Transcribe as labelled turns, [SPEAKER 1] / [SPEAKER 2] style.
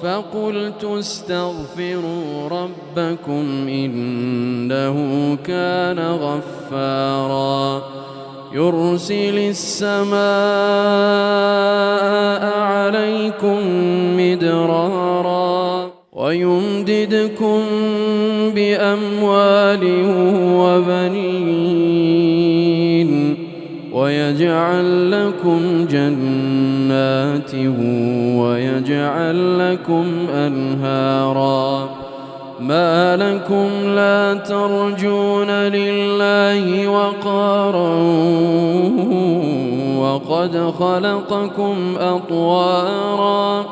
[SPEAKER 1] فقلت استغفروا ربكم إنه كان غفارا يرسل السماء عليكم مدرارا ويمددكم بأموال وبنين ويجعل لكم جنات ويجعل لكم أنهارا ما لكم لا ترجون لله وقارا وقد خلقكم أطوارا